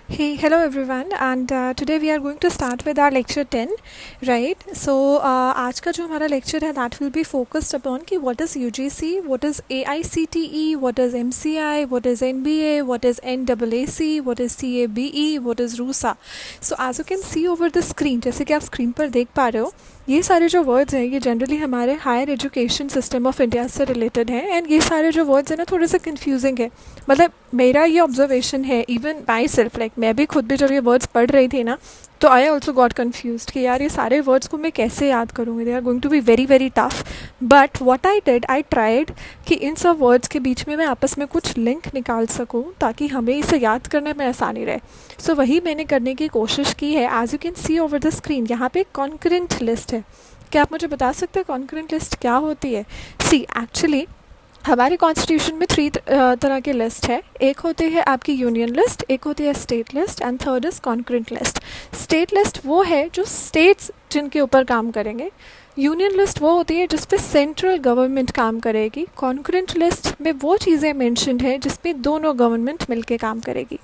Hey, hello everyone, and today we are going to start with our lecture 10, right? So, आज का जो हमारा lecture है that will be focused upon कि what is UGC, what is AICTE, what is MCI, what is NBA, what is NAAC, what is CABE, what is RUSA. So, as you can see over the screen, जैसे कि आप screen पर देख पा रहे हो, ये सारे जो वर्ड्स हैं ये जनरली हमारे higher education system of India से रिलेटेड हैं एंड ये सारे जो वर्ड्स हैं ना थोड़े से कंफ्यूजिंग है. मतलब मेरा ये ऑब्जर्वेशन है, इवन माई सेल्फ, लाइक मैं भी खुद भी जब ये वर्ड्स पढ़ रही थी ना तो आई ऑल्सो गॉट कन्फ्यूज कि यार ये सारे वर्ड्स को मैं कैसे याद करूँगी. They are going to be very very tough. But what I did, I tried कि इन सब वर्ड्स के बीच में मैं आपस में कुछ लिंक निकाल सकूँ ताकि हमें इसे याद करने में आसानी रहे. सो वही मैंने करने की कोशिश की है. As you can see over the screen यहाँ पे कॉन्करेंट लिस्ट है. क्या आप मुझे बता सकते हैं कॉन्करेंट लिस्ट क्या होती है? सी एक्चुअली हमारे कॉन्स्टिट्यूशन में थ्री तरह के लिस्ट है. एक होती है आपकी यूनियन लिस्ट, एक होती है state list and third is concurrent list. State list वो है जो स्टेट्स जिनके ऊपर काम करेंगे. यूनियन लिस्ट वो होती है जिस पे सेंट्रल गवर्नमेंट काम करेगी. कॉन्करेंट लिस्ट में वो चीज़ें मेंशन्ड है जिस पे दोनों गवर्नमेंट मिलके काम करेगी.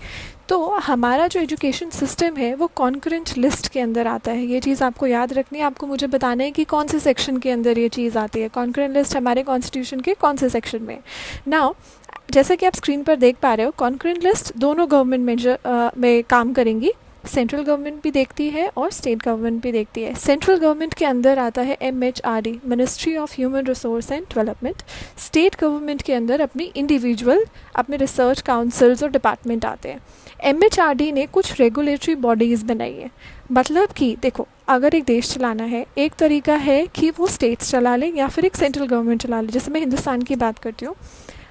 तो हमारा जो एजुकेशन सिस्टम है वो कॉन्करेंट लिस्ट के अंदर आता है. ये चीज़ आपको याद रखनी है. आपको मुझे बताना है कि कौन से सेक्शन के अंदर ये चीज़ आती है. कॉन्करेंट लिस्ट हमारे कॉन्स्टिट्यूशन के कौन से सेक्शन में. नाउ जैसा कि आप स्क्रीन पर देख पा रहे हो, कॉन्करेंट लिस्ट दोनों गवर्नमेंट मेजर में काम करेंगी. सेंट्रल गवर्नमेंट भी देखती है और स्टेट गवर्नमेंट भी देखती है. सेंट्रल गवर्नमेंट के अंदर आता है MHRD, ministry of human resource and development. State government के अंदर अपनी इंडिविजुअल अपने रिसर्च काउंसिल्स और डिपार्टमेंट आते हैं. MHRD ने कुछ रेगुलेटरी बॉडीज़ बनाई है. मतलब कि देखो, अगर एक देश चलाना है, एक तरीका है कि वो स्टेट्स चला लें या फिर एक सेंट्रल गवर्नमेंट चला ले. जैसे मैं हिंदुस्तान की बात करती हूँ,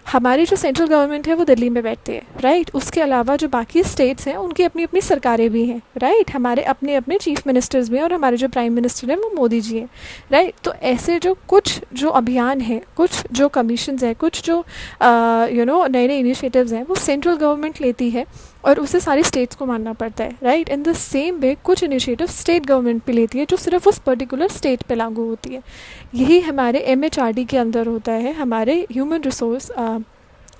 हमारी जो सेंट्रल गवर्नमेंट है वो दिल्ली में बैठती है, राइट. उसके अलावा जो बाकी स्टेट्स हैं उनकी अपनी अपनी सरकारें भी हैं, राइट. हमारे अपने अपने चीफ मिनिस्टर्स भी हैं और हमारे जो प्राइम मिनिस्टर हैं वो मोदी जी हैं, राइट. तो ऐसे जो कुछ जो अभियान हैं, कुछ जो कमीशंस हैं, कुछ जो नए नए इनिशिएटिव्स हैं वो सेंट्रल गवर्नमेंट लेती है और उसे सारी स्टेट्स को मानना पड़ता है, right. In the same way कुछ इनिशिएटिव स्टेट गवर्नमेंट भी लेती है जो सिर्फ उस पर्टिकुलर स्टेट पे लागू होती है. यही हमारे MHRD के अंदर होता है, हमारे ह्यूमन रिसोर्स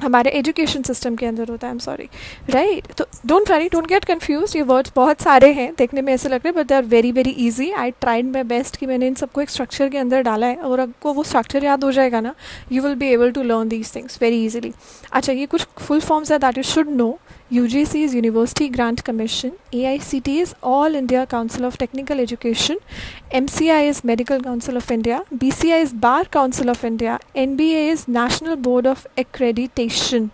हमारे एजुकेशन सिस्टम के अंदर होता है. I am sorry, right. तो don't worry, don't get confuse. ये वर्ड्स बहुत सारे हैं, देखने में ऐसे लग रहे हैं but they are very very easy. I tried my best कि मैंने इन सबको एक स्ट्रक्चर के अंदर डाला है और आपको वो स्ट्रक्चर याद हो जाएगा ना, you will be able to learn these things very easily. अच्छा, ये कुछ फुल फॉर्म्स है that you should know. UGC is University Grant Commission, AICTE is All India Council of Technical Education, MCI is Medical Council of India, BCI is Bar Council of India, NBA is National Board of Accreditation,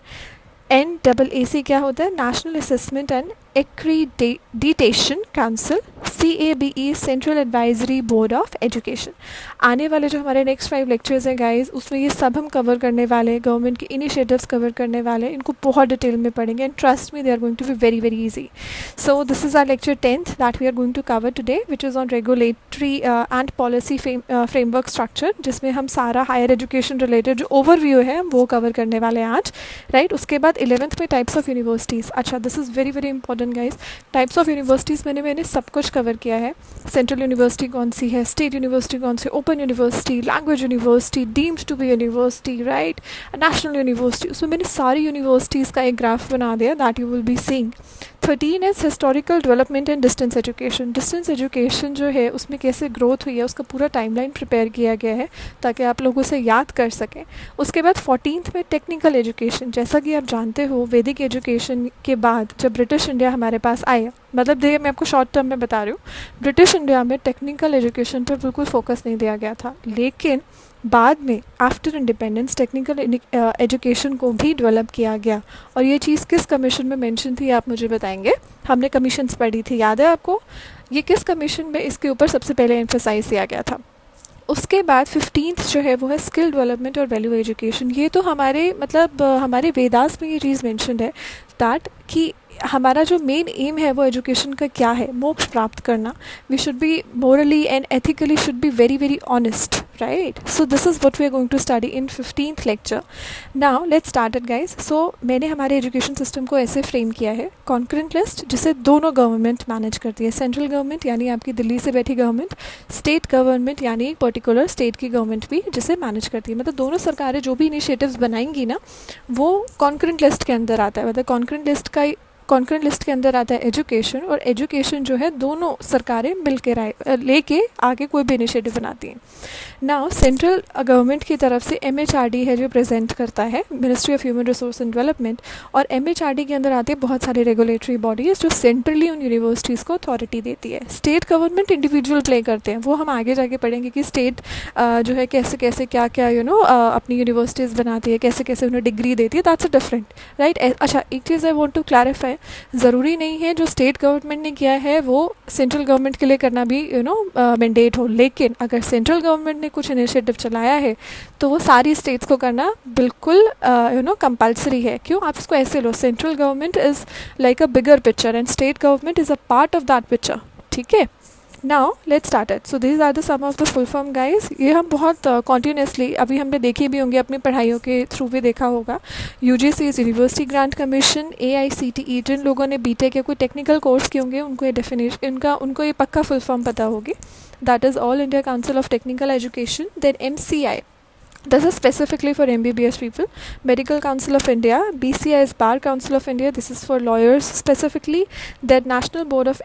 NAAC क्या होता है, national Assessment and accreditation council, CABE central advisory board of education. आने वाले जो हमारे next 5 lectures हैं guys, उसमें ये सब हम कवर करने वाले हैं. गवर्नमेंट के इनिशिएटिव्स कवर करने वाले हैं. इनको बहुत डिटेल में पढ़ेंगे and trust me, they are going to be very very easy. So this is our lecture 10th that we are going to cover today, which is on regulatory and policy framework structure, जिसमें हम सारा higher education related जो overview है वो cover करने वाले हैं आज, राइट. उसके बाद 11th में टाइप्स ऑफ यूनिवर्सिटीज़. अच्छा, this is very very important guys. Types of universities मैंने सब कुछ कवर किया है. सेंट्रल यूनिवर्सिटी कौन सी है, स्टेट यूनिवर्सिटी कौन सी, open university, language university, deemed to be university, right, national university. उसमें मैंने सारी यूनिवर्सिटीज़ का एक ग्राफ बना दिया that you will be seeing. 13 is historical development and distance education. Distance education जो है उसमें कैसे ग्रोथ हुई है उसका पूरा टाइमलाइन प्रिपेयर किया गया है ताकि आप लोग उसे याद कर सकें. उसके बाद 14th में टेक्निकल एजुकेशन. जैसा कि आप जानते हो, वैदिक एजुकेशन के बाद जब ब्रिटिश इंडिया हमारे पास आया, मतलब देखिए मैं आपको शॉर्ट टर्म में बता रही हूँ, ब्रिटिश इंडिया में टेक्निकल एजुकेशन पर बिल्कुल फोकस नहीं दिया गया था. लेकिन बाद में आफ्टर इंडिपेंडेंस टेक्निकल एजुकेशन को भी डेवलप किया गया. और ये चीज़ किस कमीशन में मेंशन थी आप मुझे बताएंगे. हमने कमीशंस पढ़ी थी, याद है आपको? ये किस कमीशन में इसके ऊपर सबसे पहले एम्फेसाइज किया गया था. उसके बाद 15th जो है वो है स्किल डेवलपमेंट और वैल्यू एजुकेशन. ये तो हमारे मतलब हमारे वेदास में ये चीज़ मेंशन है दैट कि हमारा जो मेन एम है वो एजुकेशन का क्या है, मोक्ष प्राप्त करना. We should be morally and ethically should be very very honest, right. So this is what we are going to study in 15th lecture. Now let's start it guys. So मैंने हमारे education system को ऐसे frame किया है, concurrent list जिसे दोनों government manage करती है. सेंट्रल गवर्नमेंट यानी आपकी दिल्ली से बैठी गवर्नमेंट, स्टेट गवर्नमेंट यानी एक पर्टिकुलर स्टेट की गवर्नमेंट भी जिसे मैनेज करती है. मतलब दोनों सरकारें जो भी इनिशिएटिव्स बनाएंगी ना वो कॉन्करेंट लिस्ट के अंदर आता है. मतलब कॉन्करेंट लिस्ट का कॉन्करेंट लिस्ट के अंदर आता है एजुकेशन, और एजुकेशन जो है दोनों सरकारें मिलकर लेके आगे कोई भी इनिशिएटिव बनाती हैं। नाउ सेंट्रल गवर्नमेंट की तरफ से MHRD है जो प्रेजेंट करता है, ministry of human resource and development, और MHRD के अंदर आते हैं बहुत सारे रेगुलेटरी बॉडीज़ जो सेंट्रली उन यूनिवर्सिटीज़ को अथॉरिटी देती है। स्टेट गवर्नमेंट इंडिविजुअल प्ले करते हैं, वो हम आगे जाके पढ़ेंगे कि स्टेट जो है कैसे कैसे क्या क्या अपनी यूनिवर्सिटीज़ बनाती है, कैसे कैसे उन्हें डिग्री देती है, दैट्स अ डिफरेंट राइट। अच्छा, एक चीज़ आई वांट टू क्लैरिफाई, ज़रूरी नहीं है जो स्टेट गवर्नमेंट ने किया है वो सेंट्रल गवर्नमेंट के लिए करना भी मैंडेट हो, लेकिन अगर सेंट्रल गवर्नमेंट ने कुछ इनिशिएटिव चलाया है तो वो सारी स्टेट्स को करना बिल्कुल कंपल्सरी है। क्यों? आप इसको ऐसे लो, central government is like a bigger picture and state government is a part of that picture, ठीक है। Now let's start it. So this are the some of the full form guys. ये हम बहुत कॉन्टीन्यूसली अभी हमने देखी भी होंगी, अपनी पढ़ाइयों के थ्रू भी देखा होगा। UGC is university grant commission. AICTE, जिन लोगों ने BTech या कोई टेक्निकल कोर्स किए होंगे उनको ये डेफिनेशन उनको ये पक्का फुल फॉर्म पता होगी, that is All India Council of Technical Education. Then MCI, this is specifically for MBBS people. Medical Council of India. BCI is Bar Council of India, this is for lawyers specifically. Then National Board of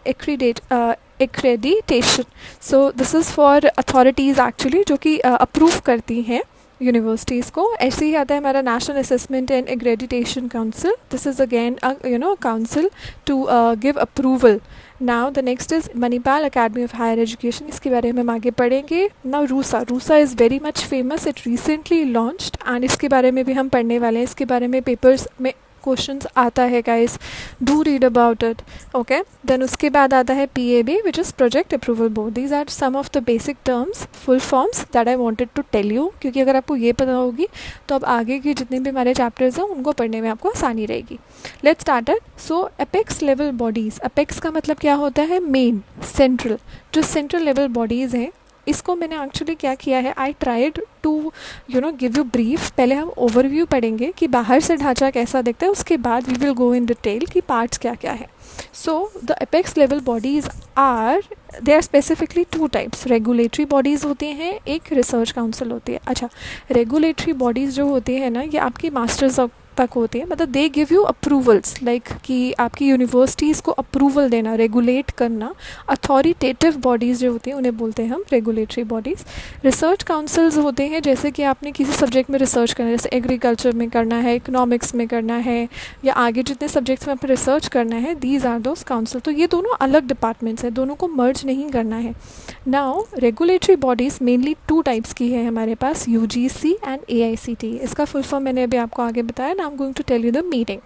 Accreditation, so this is for authorities actually जो कि approve करती हैं universities को। ऐसे ही आता है हमारा National Assessment and Accreditation Council, this is again council to give approval. Now the next is Manipal Academy of Higher Education, इसके बारे में हम आगे पढ़ेंगे। Now RUSA is very much famous, it recently launched and इसके बारे में भी हम पढ़ने वाले हैं। इसके बारे में पेपर्स में क्वेश्चंस आता है guys, do read about it, okay. Then उसके बाद आता है PAB which is project approval board. These are some of the basic terms, full forms that I wanted to tell you, क्योंकि अगर आपको ये पता होगी तो अब आगे के जितने भी हमारे चैप्टर्स हैं उनको पढ़ने में आपको आसानी रहेगी। Let's start it. So apex level bodies, apex का मतलब क्या होता है? मेन, सेंट्रल, जो सेंट्रल लेवल बॉडीज़ हैं इसको मैंने एक्चुअली क्या किया है, I tried to give you brief. पहले हम ओवरव्यू पढ़ेंगे कि बाहर से ढांचा कैसा दिखता है, उसके बाद we will go in detail कि पार्ट्स क्या क्या है। So the apex level bodies are, they are specifically 2 types. Regulatory bodies होती हैं, एक रिसर्च काउंसिल होती है। अच्छा, रेगुलेटरी बॉडीज़ जो होती है ना, ये आपकी मास्टर्स तक होती है, मतलब they give you approvals, like कि आपकी यूनिवर्सिटीज़ को अप्रूवल देना, रेगुलेट करना। अथॉरिटेटिव बॉडीज़ जो होती हैं उन्हें बोलते हैं हम रेगुलेटरी बॉडीज़। रिसर्च काउंसिल्स होते हैं जैसे कि आपने किसी सब्जेक्ट में रिसर्च करना है, जैसे एग्रीकल्चर में करना है, इकोनॉमिक्स में करना है, या आगे जितने सब्जेक्ट्स में आपने रिसर्च करना है, दीज आर दोज काउंसिल। तो ये दोनों अलग डिपार्टमेंट्स हैं, दोनों को मर्ज नहीं करना है। Now regulatory bodies mainly 2 types की है हमारे पास, UGC एंड AICTE। इसका फुल फॉर्म मैंने अभी आपको आगे बताया, I am going to tell you the meaning.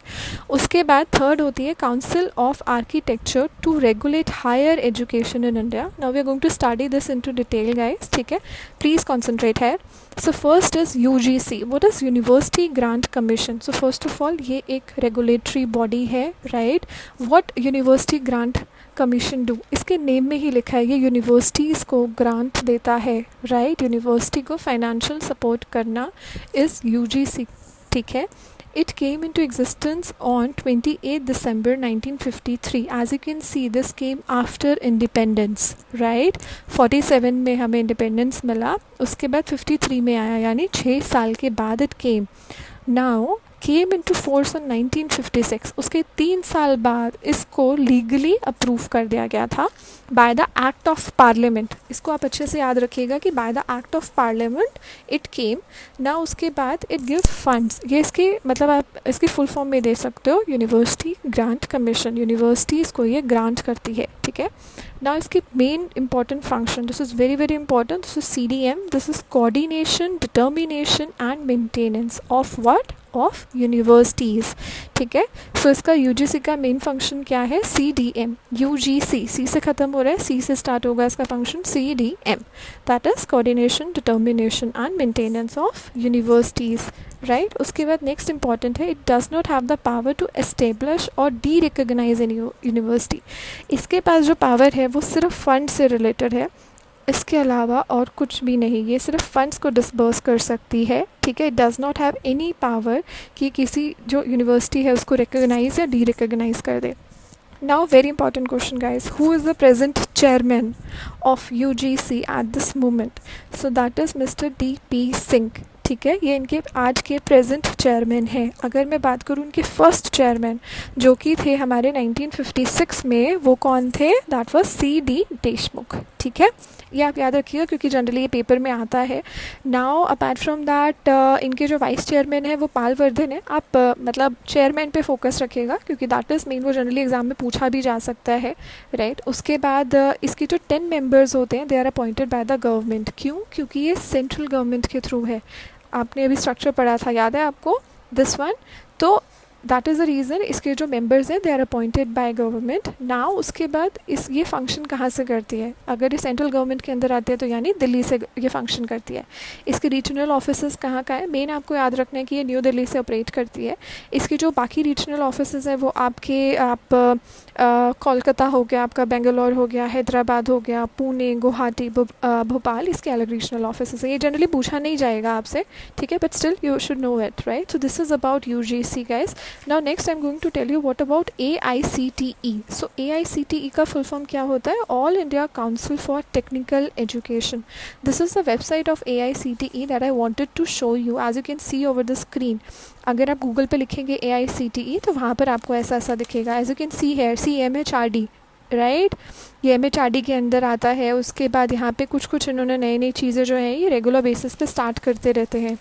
उसके बाद थर्ड होती है council of architecture to regulate higher education in India. Now we are going to study this into detail guys, ठीक है, प्लीज़ कॉन्सेंट्रेट है। So first is UGC, what is university grant commission. So first of all ये एक regulatory body है, right. What university grant commission do, इसके name में ही लिखा है, ये यूनिवर्सिटीज़ को ग्रांट देता है, राइट। यूनिवर्सिटी को फाइनेंशियल सपोर्ट करना इज़ UGC, ठीक है। It came into existence on 28 December 1953. As you can see, this came after independence, right? 47 में हमें independence मिला, उसके बाद 53 में आया, यानी 6 साल के बाद it came. Now came into force on 1956. उसके 3 साल बाद इसको लीगली अप्रूव कर दिया गया था by the act of parliament. इसको आप अच्छे से याद रखिएगा कि by the act of parliament it came. ना उसके बाद इट गिव फंड्स, ये इसकी मतलब आप इसकी फुल फॉर्म में दे सकते हो, यूनिवर्सिटी ग्रांट कमीशन। यूनिवर्सिटीज़ को ये ग्रांट करती है, ठीक है। ना इसकी main important function, this is very very important, this is CDM, this is coordination, determination and maintenance of what, of universities, ठीक है। सो इसका UGC का मेन फंक्शन क्या है, CDM, UGC, C से ख़त्म हो रहा है, C से स्टार्ट होगा इसका function, CDM, that is coordination, determination and maintenance of universities, right. उसके बाद नेक्स्ट इंपॉर्टेंट है, it does not have the power to establish और डी रिकग्नाइज एनी यूनिवर्सिटी। इसके पास जो पावर है वो सिर्फ फंड से रिलेटेड है, इसके अलावा और कुछ भी नहीं, ये सिर्फ फंड्स को डिसबर्स कर सकती है, ठीक है। It does not have any power कि किसी जो यूनिवर्सिटी है उसको रिकग्नाइज या डी रिकग्नाइज कर दे। Now very important question guys, who is the present chairman of UGC at this moment? So that is Mr. D.P. Singh, ठीक है, ये इनके आज के प्रेजेंट चेयरमैन हैं। अगर मैं बात करूँ उनके फर्स्ट चेयरमैन जो कि थे हमारे 1956 में, वो कौन थे? That was C.D. देशमुख। ठीक है, ये आप याद रखिएगा क्योंकि जनरली ये पेपर में आता है। नाउ अपार्ट फ्रॉम दैट इनके जो वाइस चेयरमैन है वो पालवर्धन है। आप मतलब चेयरमैन पे फोकस रखिएगा क्योंकि दैट इज़ मेन, वो जनरली एग्जाम में पूछा भी जा सकता है, राइट। उसके बाद इसके जो 10 मेंबर्स होते हैं they are appointed by the government. क्यों? क्योंकि ये सेंट्रल गवर्नमेंट के थ्रू है। आपने अभी स्ट्रक्चर पढ़ा था, याद है आपको, दिस वन। तो दैट इज़ द रीज़न इसके जो मेंबर्स हैं they are appointed by government. Now उसके बाद ये फंक्शन कहाँ से करती है? अगर ये सेंट्रल गवर्नमेंट के अंदर आते हैं तो यानी दिल्ली से ये फंक्शन करती है। इसके रीजनल ऑफिसेज कहाँ का है? मेन आपको याद रखना है कि ये न्यू दिल्ली से ऑपरेट करती है। इसके जो बाकी रीजनल ऑफिसेज हैं वो आप कोलकाता हो गया, आपका बेंगलोर हो गया, हैदराबाद हो गया, पुणे, गुवाहाटी, भोपाल, इसके अलग रीजनल ऑफिसेज हैं। ये जनरली पूछा नहीं जाएगा आपसे, ठीक है, but still you should know it, right? So this is about UGC, guys. Now next I'm going to tell you what about AICTE. So AICTE का full form क्या होता है? All India Council for Technical Education. This is the website of AICTE that I wanted to show you, as you can see over the screen. अगर आप Google पे लिखेंगे AICTE तो वहाँ पर आपको ऐसा ऐसा दिखेगा, as you can see here, CMHRD, right. ये MHRD के अंदर आता है। उसके बाद यहाँ पे कुछ कुछ इन्होंने नई नई चीज़ें जो हैं ये रेगुलर बेसिस पे स्टार्ट करते रहते हैं।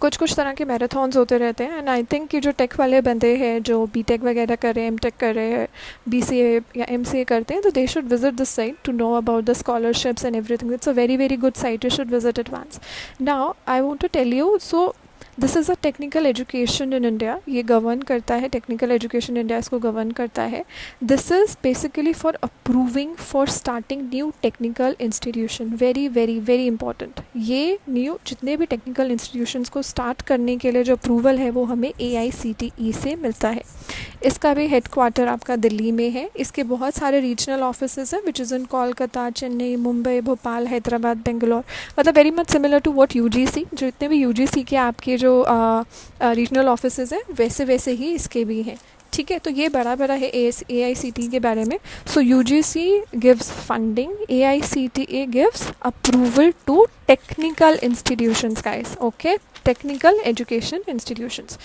कुछ कुछ तरह के मैराथॉन्स होते रहते हैं। एंड आई थिंक कि जो टेक वाले बंदे हैं जो बीटेक वगैरह कर रहे हैं, एमटेक कर रहे हैं, BCA या MCA करते हैं, तो they should visit this site to know about the scholarships and everything. It's a very very good site, you should visit it once. Now I want to tell you, so this is a technical education in India. ये govern करता है, technical education India इसको govern करता है। This is basically for approving for starting new technical institution. Very very very important. ये new जितने भी technical institutions को स्टार्ट करने के लिए जो अप्रूवल है वो हमें AICTE से मिलता है। इसका भी हेडक्वार्टर आपका दिल्ली में है। इसके बहुत सारे रीजनल ऑफिसेज हैं which is in Kolkata, Chennai, Mumbai, Bhopal, Hyderabad, Bangalore. मतलब very much similar to what UGC, जो इतने भी UGC के आपके जो रीजनल ऑफिसेज हैं वैसे वैसे ही इसके भी हैं। ठीक है, तो ये बड़ा बड़ा है AICTE के बारे में। So UGC gives funding, AICTE gives approval to technical institutions, guys, okay, technical education institutions.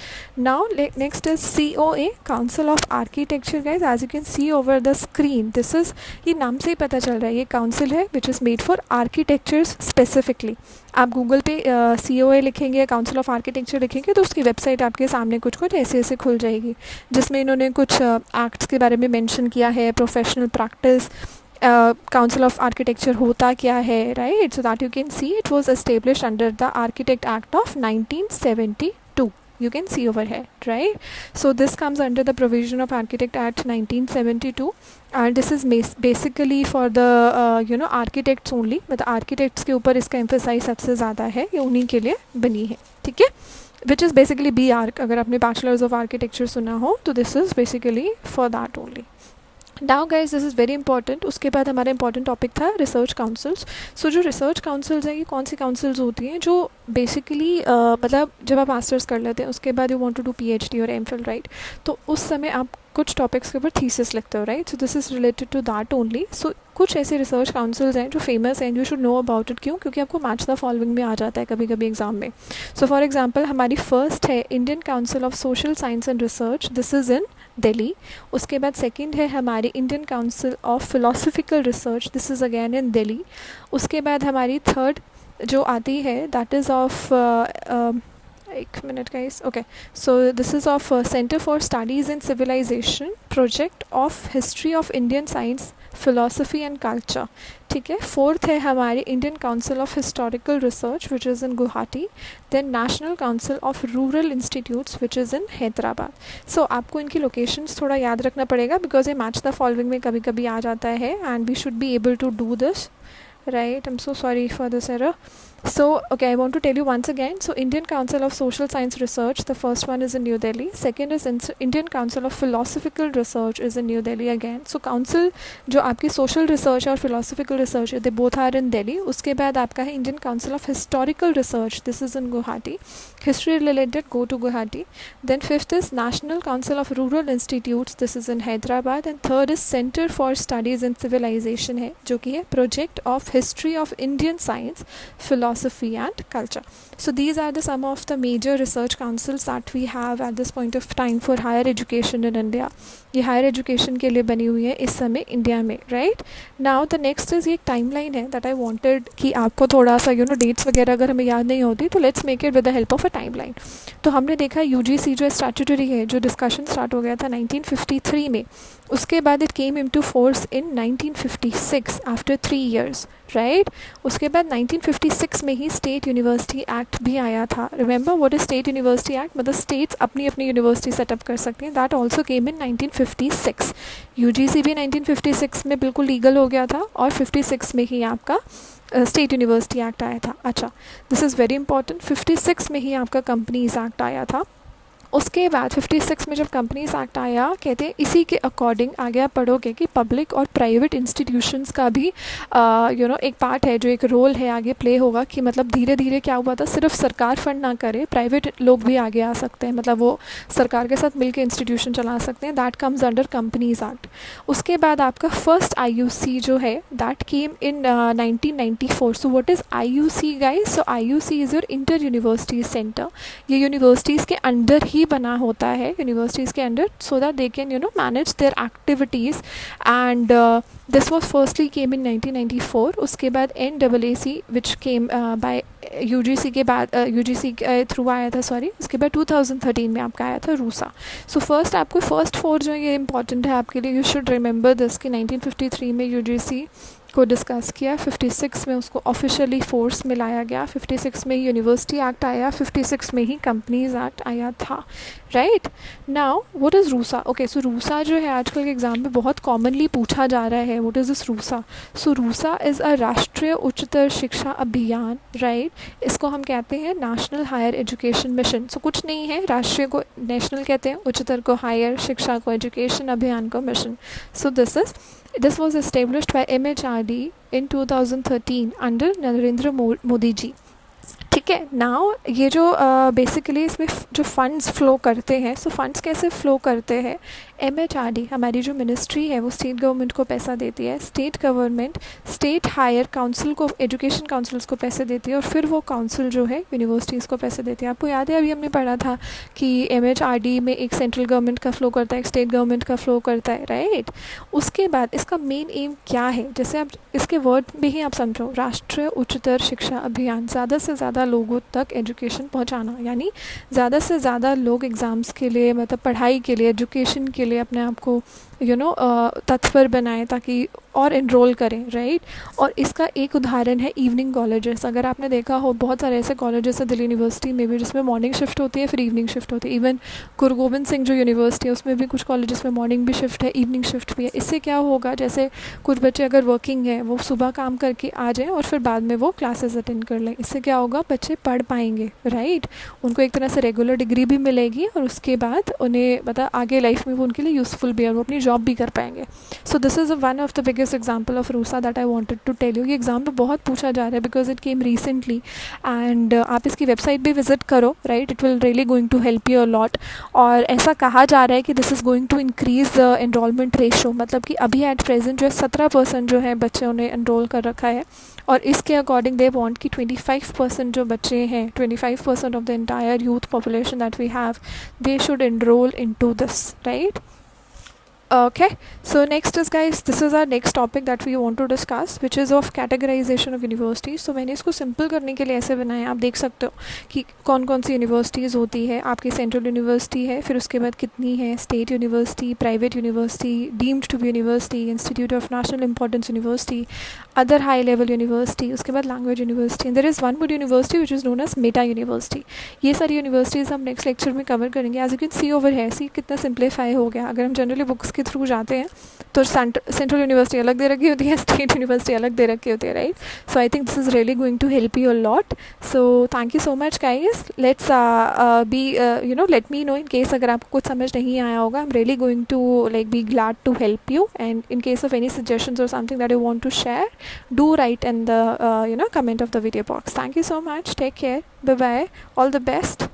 Now next is COA, Council of Architecture, guys, as you can see over the screen. This is, ये नाम से ही पता चल रहा है ये council है which is made for architectures specifically. आप गूगल पे COA लिखेंगे, काउंसिल ऑफ आर्किटेक्चर लिखेंगे तो उसकी वेबसाइट आपके सामने कुछ कुछ ऐसे ऐसे खुल जाएगी, जिसमें इन्होंने कुछ एक्ट्स के बारे में मेंशन किया है, professional practice, council of architecture होता क्या है, right. So that you can see it was established under the architect act of 1972. You can see over here, right? So this comes under the provision of Architect Act 1972, and this is basically for the architects only. मतलब architects के ऊपर इसका emphasize सबसे ज़्यादा है, ये उन्हीं के लिए बनी है, ठीक है, which is basically BArch. अगर आपने Bachelors of Architecture सुना हो तो this is basically for that only. Now guys this is very important. उसके बाद हमारा इंपॉर्टेंट टॉपिक था रिसर्च काउंसिल्स। सो जो रिसर्च काउंसिल्स हैं ये कौन सी काउंसिल्स होती हैं जो बेसिकली मतलब जब आप मास्टर्स कर लेते हैं उसके बाद you want to do PhD और MPhil, राइट, तो उस समय आप कुछ टॉपिक्स के ऊपर थीसिस लिखते हो, right. So this is related to that only. So कुछ ऐसे रिसर्च काउंसिल्स हैं जो फेमस हैं, you should know about it. क्यों? क्योंकि आपको मैच द फॉलोइंग में आ जाता है कभी कभी एग्जाम में। सो फॉर एग्जाम्पल हमारी फर्स्ट है Indian council of social science and research, this is in Delhi. उसके बाद सेकंड है हमारी Indian council of philosophical research, this is again in Delhi. उसके बाद हमारी थर्ड जो आती है दैट इज़ ऑफ एक minute guys, okay, so this is of centre for studies in civilisation, project of history of Indian science, philosophy and culture, ठीक है। Fourth है हमारी Indian council of historical research which is in Guwahati. Then national council of rural institutes which is in Hyderabad. So आपको इनकी locations थोड़ा याद रखना पड़ेगा बिकॉज ये मैच द फॉलोइंग में कभी कभी आ जाता है and we should be able to do this, right? I'm so sorry for this error. So okay, I want to tell you once again. So Indian Council of Social Science Research, the first one is in New Delhi. Second is Indian Council of Philosophical Research is in New Delhi again. So council जो आपकी social research और philosophical research है, they both are in Delhi. उसके बाद आपका है Indian Council of Historical Research, this is in Guwahati. History related, go to Guwahati. Then fifth is National Council of Rural Institutes, this is in Hyderabad. And third is Center for Studies in Civilization है, जो कि है Project of History of Indian Science, Philosophy philosophy and culture. So these are the some of the major research councils that we have at this point of time for higher education in India. ये higher education के लिए बनी हुई है इस समय India में, right. Now the next is, ये एक टाइमलाइन है दैट आई वांटेड कि आपको थोड़ा सा डेट्स वगैरह अगर हमें याद नहीं होती तो let's make it with the help of a timeline. तो हमने देखा यूजीसी जो स्टैट्यूटरी है, जो डिस्कशन स्टार्ट हो गया था 1953 में, उसके बाद it came into force in 1956 after 3 years, right. उसके बाद 1956 में ही स्टेट यूनिवर्सिटी एक्ट भी आया था. Remember what is state university act? मतलब स्टेट्स अपनी अपनी यूनिवर्सिटी सेटअप कर सकते हैं. That also came in 1956. UGC भी 1956 में बिल्कुल लीगल हो गया था और 56 में ही आपका स्टेट यूनिवर्सिटी एक्ट आया था. अच्छा, दिस इज़ वेरी इंपॉर्टेंट. 56 में ही आपका कंपनीज एक्ट आया था. उसके बाद 56 में जब कंपनीज एक्ट आया, कहते हैं इसी के अकॉर्डिंग आगे आप पढ़ोगे कि पब्लिक और प्राइवेट इंस्टीट्यूशंस का भी एक पार्ट है, जो एक रोल है आगे प्ले होगा. कि मतलब धीरे धीरे क्या हुआ था, सिर्फ सरकार फंड ना करे, प्राइवेट लोग भी आगे आ सकते हैं, मतलब वो सरकार के साथ मिलकर इंस्टीट्यूशन चला सकते हैं. That comes under companies act. उसके बाद आपका फर्स्ट IUC जो है that came in 1994. So what is IUC guys? So IUC is your inter university centre. ये यूनिवर्सिटीज़ के अंडर ही बना होता है, यूनिवर्सिटीज़ के under, so that they can manage their activities. And this was firstly came in 1994. उसके बाद NAAC which came by UGC के बाद UGC के थ्रू आया था, सॉरी. उसके बाद 2013 में आपका आया था रूसा. सो फर्स्ट आपको फर्स्ट 4 जो ये इंपॉर्टेंट है आपके लिए, यू शुड रिमेंबर दिस कि 1953 में UGC को डिस्कस किया, 56 में उसको ऑफिशियली फोर्स में लाया गया, 56 में ही यूनिवर्सिटी एक्ट आया, 56 में ही कंपनीज एक्ट आया था, right. Now what is RUSA? Okay, so RUSA जो है आजकल के एग्ज़ाम में बहुत कॉमनली पूछा जा रहा है. What is this RUSA? So RUSA is a राष्ट्रीय उच्चतर शिक्षा अभियान, राइट. इसको हम कहते हैं नेशनल हायर एजुकेशन मिशन. सो कुछ नहीं है, राष्ट्रीय को नेशनल कहते हैं, उच्चतर को हायर, शिक्षा को एजुकेशन, अभियान को mission. So this was established by MHRD in 2013 under Narendra Modi ji. ठीक है. नाउ ये जो बेसिकली इसमें जो फंड्स फ़्लो करते हैं, सो फंड्स कैसे फ़्लो करते हैं? MHRD हमारी जो मिनिस्ट्री है वो स्टेट गवर्नमेंट को पैसा देती है. State government state higher council को, एजुकेशन काउंसिल्स को पैसे देती है, और फिर वो काउंसिल जो है यूनिवर्सिटीज़ को पैसे देती है. आपको याद है अभी हमने पढ़ा था कि MHRD में एक सेंट्रल गवर्नमेंट का फ़्लो करता है, एक स्टेट गवर्नमेंट का फ़्लो करता है, राइट. उसके बाद इसका मेन एम क्या है? जैसे आप इसके वर्ड में ही आप समझो, राष्ट्रीय उच्चतर शिक्षा अभियान, ज़्यादा से ज़्यादा लोगों तक एजुकेशन पहुंचाना, यानी ज़्यादा से ज़्यादा लोग एग्ज़ाम्स के लिए, मतलब पढ़ाई के लिए, एजुकेशन के लिए अपने आप को तत्पर बनाएं ताकि और इनरोल करें, राइट. और इसका एक उदाहरण है इवनिंग कॉलेजेस. अगर आपने देखा हो बहुत सारे ऐसे कॉलेजेस हैं दिल्ली यूनिवर्सिटी में भी जिसमें मॉर्निंग शिफ्ट होती है, फिर इवनिंग शिफ्ट होती है. इवन गुरु गोबिंद सिंह जो यूनिवर्सिटी है उसमें भी कुछ कॉलेजेस में मॉर्निंग भी शिफ्ट है, इवनिंग शिफ्ट भी है. इससे क्या होगा, जैसे कुछ बच्चे अगर वर्किंग हैं वो सुबह काम करके आ जाएँ और फिर बाद में वो क्लासेस अटेंड कर लें. इससे क्या होगा, बच्चे पढ़ पाएंगे, राइट. उनको एक तरह से रेगुलर डिग्री भी मिलेगी और उसके बाद उन्हें मतलब आगे लाइफ में वो उनके लिए यूज़फुल भी है, वो अपनी जॉब भी कर पाएंगे. So this is one of the biggest example of RUSA that I wanted to tell you. ये एग्जाम में बहुत पूछा जा रहा है because it came recently. And आप इसकी वेबसाइट भी विजिट करो, right. It will really going to help you a lot. और ऐसा कहा जा रहा है कि this is going to increase the enrolment ratio, मतलब कि अभी एट प्रेजेंट जो है 17% जो है बच्चे उन्हें एनरोल कर रखा है. और इसके अकॉर्डिंग दे वांट कि 25% जो बच्चे हैं, 25% of the entire youth population that we have, they should enrol into this, right. Okay, so next is guys, this is our next topic that we want to discuss, which is of categorization of universities. So मैंने इसको simple करने के लिए ऐसे बनाया, आप देख सकते हो कि कौन कौन सी यूनिवर्सिटीज़ होती है. आपकी सेंट्रल यूनिवर्सिटी है, फिर उसके बाद कितनी है, state university, private university, deemed to be university, institute of national importance university, other high level university, उसके बाद language university. There is one more university which is known as meta university. ये सारी यूनिवर्सिटीज़ हम next lecture में cover करेंगे. As you can see over है, see कितना simplify हो गया. अगर हम जनरली बुक्स के थ्रू जाते हैं तो सेंट्रल यूनिवर्सिटी अलग दे रखी होती है, स्टेट यूनिवर्सिटी अलग दे रखी होती है, right. So I think this is really going to help you a lot. So thank you so much guys. Let's be let me know in case अगर आपको कुछ समझ नहीं आया होगा. I am really going to like be glad to help you. And in case of any suggestions और something that you want to share, do write in the comment of the video box. Thank you so much. Take care. Bye bye. All the best.